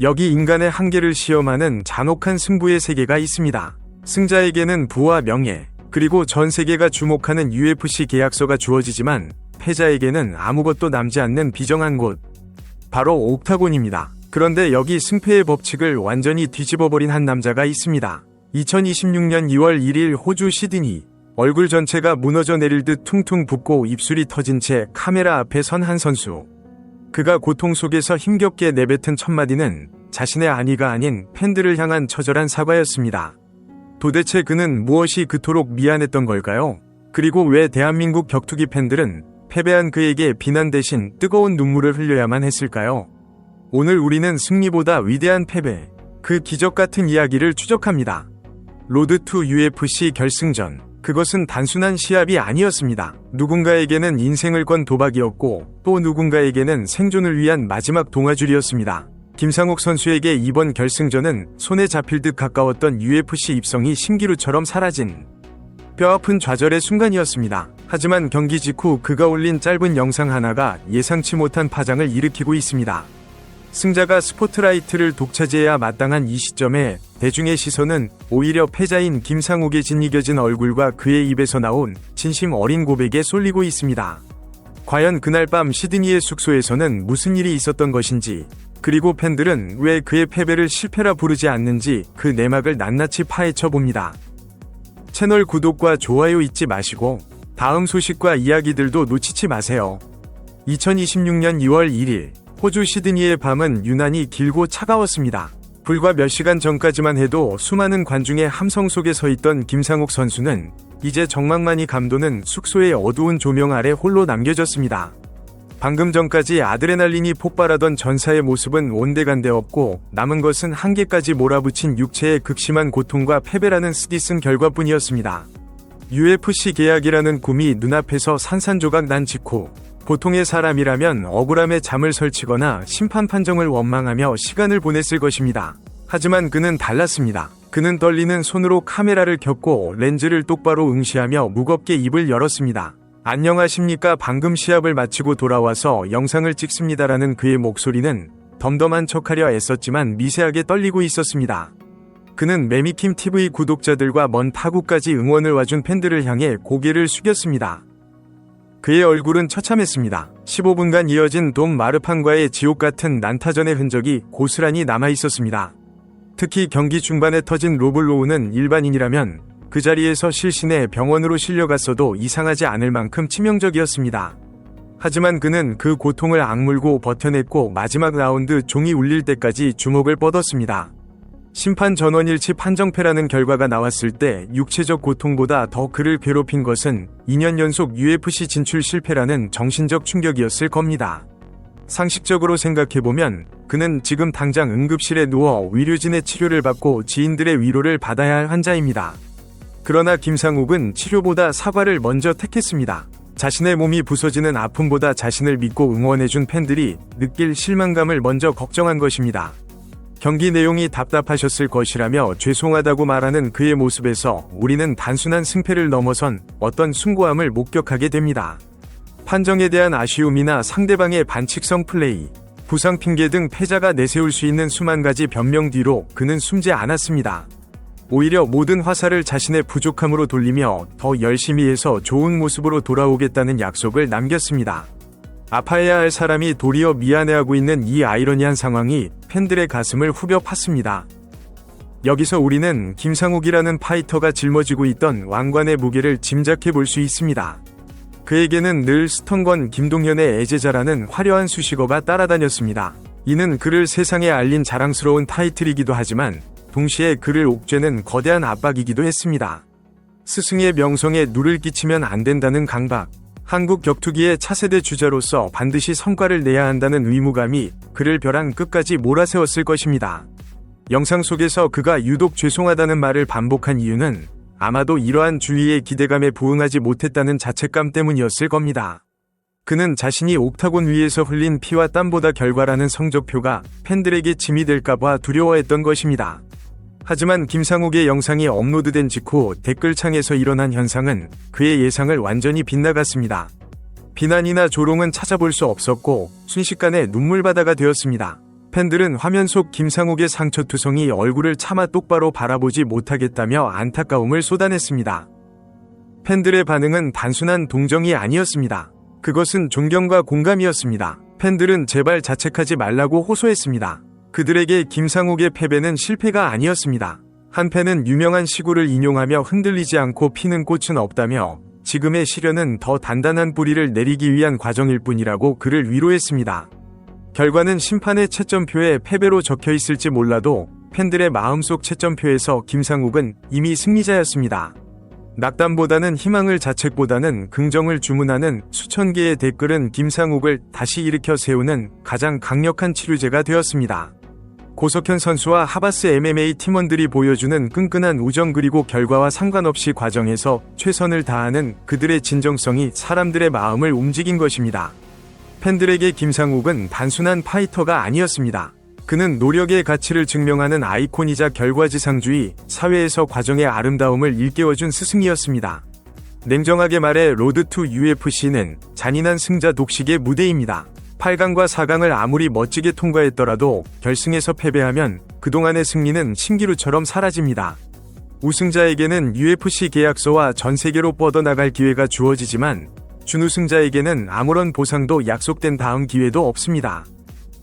여기 인간의 한계를 시험하는 잔혹한 승부의 세계가 있습니다. 승자에게는 부와 명예, 그리고 전 세계가 주목하는 UFC 계약서가 주어지지만 패자에게는 아무것도 남지 않는 비정한 곳, 바로 옥타곤입니다. 그런데 여기 승패의 법칙을 완전히 뒤집어버린 한 남자가 있습니다. 2026년 2월 1일 호주 시드니, 얼굴 전체가 무너져 내릴 듯 퉁퉁 붓고 입술이 터진 채 카메라 앞에 선 한 선수. 그가 고통 속에서 힘겹게 내뱉은 첫마디는 자신의 안위가 아닌 팬들을 향한 처절한 사과였습니다. 도대체 그는 무엇이 그토록 미안했던 걸까요? 그리고 왜 대한민국 격투기 팬들은 패배한 그에게 비난 대신 뜨거운 눈물을 흘려야만 했을까요? 오늘 우리는 승리보다 위대한 패배, 그 기적 같은 이야기를 추적합니다. 로드 투 UFC 결승전. 그것은 단순한 시합이 아니었습니다. 누군가에게는 인생을 건 도박이었고 또 누군가에게는 생존을 위한 마지막 동아줄이었습니다. 김상욱 선수에게 이번 결승전은 손에 잡힐 듯 가까웠던 UFC 입성이 신기루처럼 사라진 뼈아픈 좌절의 순간이었습니다. 하지만 경기 직후 그가 올린 짧은 영상 하나가 예상치 못한 파장을 일으키고 있습니다. 승자가 스포트라이트를 독차지해야 마땅한 이 시점에 대중의 시선은 오히려 패자인 김상욱의 짓이겨진 얼굴과 그의 입에서 나온 진심 어린 고백에 쏠리고 있습니다. 과연 그날 밤 시드니의 숙소에서는 무슨 일이 있었던 것인지, 그리고 팬들은 왜 그의 패배를 실패라 부르지 않는지 그 내막을 낱낱이 파헤쳐 봅니다. 채널 구독과 좋아요 잊지 마시고 다음 소식과 이야기들도 놓치지 마세요. 2026년 2월 1일 호주 시드니의 밤은 유난히 길고 차가웠습니다. 불과 몇 시간 전까지만 해도 수많은 관중의 함성 속에 서 있던 김상욱 선수는 이제 정막만이 감도는 숙소의 어두운 조명 아래 홀로 남겨졌습니다. 방금 전까지 아드레날린이 폭발하던 전사의 모습은 온데간데 없고 남은 것은 한계까지 몰아붙인 육체의 극심한 고통과 패배라는 쓰디쓴 결과뿐이었습니다. UFC 계약이라는 꿈이 눈앞에서 산산조각 난 직후 보통의 사람이라면 억울함에 잠을 설치거나 심판 판정을 원망하며 시간을 보냈을 것입니다. 하지만 그는 달랐습니다. 그는 떨리는 손으로 카메라를 켰고 렌즈를 똑바로 응시하며 무겁게 입을 열었습니다. 안녕하십니까, 방금 시합을 마치고 돌아와서 영상을 찍습니다라는 그의 목소리는 덤덤한 척하려 애썼지만 미세하게 떨리고 있었습니다. 그는 매미킴 TV 구독자들과 먼 타국까지 응원을 와준 팬들을 향해 고개를 숙였습니다. 그의 얼굴은 처참했습니다. 15분간 이어진 돔 마르판과의 지옥같은 난타전의 흔적이 고스란히 남아있었습니다. 특히 경기 중반에 터진 로블로우는 일반인이라면 그 자리에서 실신해 병원으로 실려갔어도 이상하지 않을 만큼 치명적이었습니다. 하지만 그는 그 고통을 악물고 버텨냈고 마지막 라운드 종이 울릴 때까지 주목을 뻗었습니다. 심판 전원일치 판정패라는 결과가 나왔을 때 육체적 고통보다 더 그를 괴롭힌 것은 2년 연속 UFC 진출 실패라는 정신적 충격이었을 겁니다. 상식적으로 생각해보면 그는 지금 당장 응급실에 누워 의료진의 치료를 받고 지인들의 위로를 받아야 할 환자입니다. 그러나 김상욱은 치료보다 사과를 먼저 택했습니다. 자신의 몸이 부서지는 아픔보다 자신을 믿고 응원해준 팬들이 느낄 실망감을 먼저 걱정한 것입니다. 경기 내용이 답답하셨을 것이라며 죄송하다고 말하는 그의 모습에서 우리는 단순한 승패를 넘어선 어떤 숭고함을 목격하게 됩니다. 판정에 대한 아쉬움이나 상대방의 반칙성 플레이, 부상 핑계 등 패자가 내세울 수 있는 수만 가지 변명 뒤로 그는 숨지 않았습니다. 오히려 모든 화살을 자신의 부족함으로 돌리며 더 열심히 해서 좋은 모습으로 돌아오겠다는 약속을 남겼습니다. 아파해야 할 사람이 도리어 미안해하고 있는 이 아이러니한 상황이 팬들의 가슴을 후벼 팠습니다. 여기서 우리는 김상욱이라는 파이터가 짊어지고 있던 왕관의 무게를 짐작해 볼 수 있습니다. 그에게는 늘 스턴건 김동현의 애제자라는 화려한 수식어가 따라다녔습니다. 이는 그를 세상에 알린 자랑스러운 타이틀이기도 하지만 동시에 그를 옥죄는 거대한 압박이기도 했습니다. 스승의 명성에 누를 끼치면 안 된다는 강박, 한국 격투기의 차세대 주자로서 반드시 성과를 내야 한다는 의무감이 그를 벼랑 끝까지 몰아세웠을 것입니다. 영상 속에서 그가 유독 죄송하다는 말을 반복한 이유는 아마도 이러한 주위의 기대감에 부응하지 못했다는 자책감 때문이었을 겁니다. 그는 자신이 옥타곤 위에서 흘린 피와 땀보다 결과라는 성적표가 팬들에게 짐이 될까봐 두려워했던 것입니다. 하지만 김상욱의 영상이 업로드된 직후 댓글창에서 일어난 현상은 그의 예상을 완전히 빗나갔습니다. 비난이나 조롱은 찾아볼 수 없었고 순식간에 눈물바다가 되었습니다. 팬들은 화면 속 김상욱의 상처투성이 얼굴을 차마 똑바로 바라보지 못하겠다며 안타까움을 쏟아냈습니다. 팬들의 반응은 단순한 동정이 아니었습니다. 그것은 존경과 공감이었습니다. 팬들은 제발 자책하지 말라고 호소했습니다. 그들에게 김상욱의 패배는 실패가 아니었습니다. 한 팬은 유명한 시구를 인용하며 흔들리지 않고 피는 꽃은 없다며 지금의 시련은 더 단단한 뿌리를 내리기 위한 과정일 뿐이라고 그를 위로했습니다. 결과는 심판의 채점표에 패배로 적혀 있을지 몰라도 팬들의 마음속 채점표에서 김상욱은 이미 승리자였습니다. 낙담보다는 희망을 자책보다는 긍정을 주문하는 수천 개의 댓글은 김상욱을 다시 일으켜 세우는 가장 강력한 치료제가 되었습니다. 고석현 선수와 하바스 MMA 팀원들이 보여주는 끈끈한 우정 그리고 결과와 상관없이 과정에서 최선을 다하는 그들의 진정성이 사람들의 마음을 움직인 것입니다. 팬들에게 김상욱은 단순한 파이터가 아니었습니다. 그는 노력의 가치를 증명하는 아이콘이자 결과지상주의, 사회에서 과정의 아름다움을 일깨워준 스승이었습니다. 냉정하게 말해 로드 투 UFC는 잔인한 승자 독식의 무대입니다. 8강과 4강을 아무리 멋지게 통과했더라도 결승에서 패배하면 그동안의 승리는 신기루처럼 사라집니다. 우승자에게는 UFC 계약서와 전 세계로 뻗어나갈 기회가 주어지지만 준우승자에게는 아무런 보상도 약속된 다음 기회도 없습니다.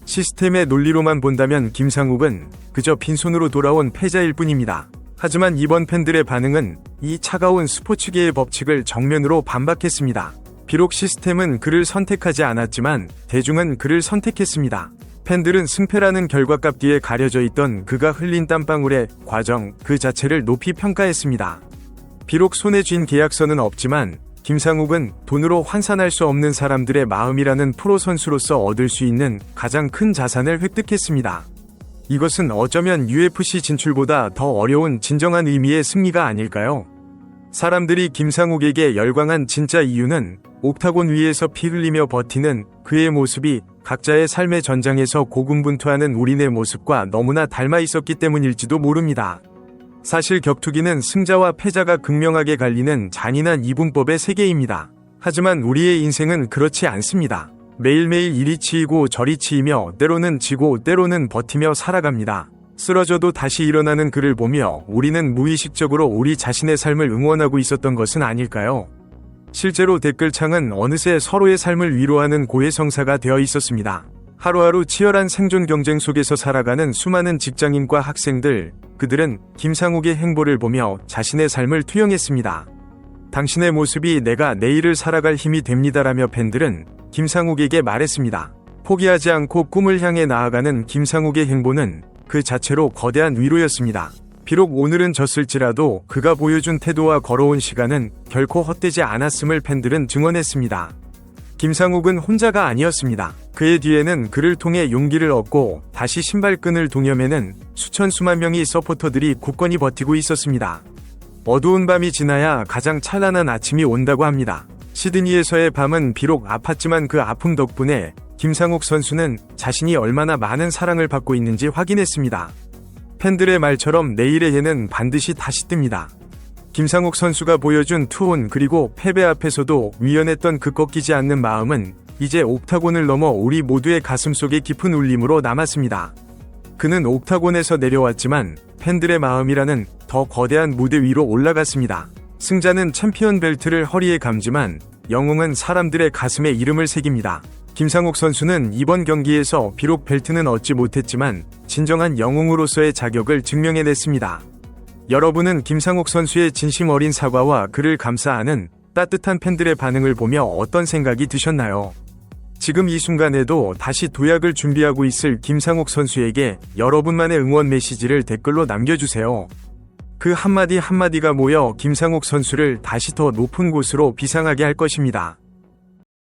시스템의 논리로만 본다면 김상욱은 그저 빈손으로 돌아온 패자일 뿐입니다. 하지만 이번 팬들의 반응은 이 차가운 스포츠계의 법칙을 정면으로 반박했습니다. 비록 시스템은 그를 선택하지 않았지만 대중은 그를 선택했습니다. 팬들은 승패라는 결과값 뒤에 가려져 있던 그가 흘린 땀방울의 과정 그 자체를 높이 평가했습니다. 비록 손에 쥔 계약서는 없지만 김상욱은 돈으로 환산할 수 없는 사람들의 마음이라는 프로 선수로서 얻을 수 있는 가장 큰 자산을 획득했습니다. 이것은 어쩌면 UFC 진출보다 더 어려운 진정한 의미의 승리가 아닐까요? 사람들이 김상욱에게 열광한 진짜 이유는 옥타곤 위에서 피 흘리며 버티는 그의 모습이 각자의 삶의 전장에서 고군분투하는 우리네 모습과 너무나 닮아 있었기 때문일지도 모릅니다. 사실 격투기는 승자와 패자가 극명하게 갈리는 잔인한 이분법의 세계입니다. 하지만 우리의 인생은 그렇지 않습니다. 매일매일 이리 치이고 저리 치이며 때로는 지고 때로는 버티며 살아갑니다. 쓰러져도 다시 일어나는 그를 보며 우리는 무의식적으로 우리 자신의 삶을 응원하고 있었던 것은 아닐까요? 실제로 댓글창은 어느새 서로의 삶을 위로하는 고해성사가 되어 있었습니다. 하루하루 치열한 생존 경쟁 속에서 살아가는 수많은 직장인과 학생들, 그들은 김상욱의 행보를 보며 자신의 삶을 투영했습니다. 당신의 모습이 내가 내일을 살아갈 힘이 됩니다라며 팬들은 김상욱에게 말했습니다. 포기하지 않고 꿈을 향해 나아가는 김상욱의 행보는 그 자체로 거대한 위로였습니다. 비록 오늘은 졌을지라도 그가 보여준 태도와 걸어온 시간은 결코 헛되지 않았음을 팬들은 증언했습니다. 김상욱은 혼자가 아니었습니다. 그의 뒤에는 그를 통해 용기를 얻고 다시 신발끈을 동여매는 수천 수만 명의 서포터들이 굳건히 버티고 있었습니다. 어두운 밤이 지나야 가장 찬란한 아침이 온다고 합니다. 시드니에서의 밤은 비록 아팠지만 그 아픔 덕분에 김상욱 선수는 자신이 얼마나 많은 사랑을 받고 있는지 확인했습니다. 팬들의 말처럼 내일의 해는 반드시 다시 뜹니다. 김상욱 선수가 보여준 투혼 그리고 패배 앞에서도 위연했던 그 꺾이지 않는 마음은 이제 옥타곤을 넘어 우리 모두의 가슴속에 깊은 울림으로 남았습니다. 그는 옥타곤에서 내려왔지만 팬들의 마음이라는 더 거대한 무대 위로 올라갔습니다. 승자는 챔피언 벨트를 허리에 감지만 영웅은 사람들의 가슴에 이름을 새깁니다. 김상욱 선수는 이번 경기에서 비록 벨트는 얻지 못했지만 진정한 영웅으로서의 자격을 증명해냈습니다. 여러분은 김상욱 선수의 진심 어린 사과와 그를 감싸안은 따뜻한 팬들의 반응을 보며 어떤 생각이 드셨나요? 지금 이 순간에도 다시 도약을 준비하고 있을 김상욱 선수에게 여러분만의 응원 메시지를 댓글로 남겨주세요. 그 한마디 한마디가 모여 김상욱 선수를 다시 더 높은 곳으로 비상하게 할 것입니다.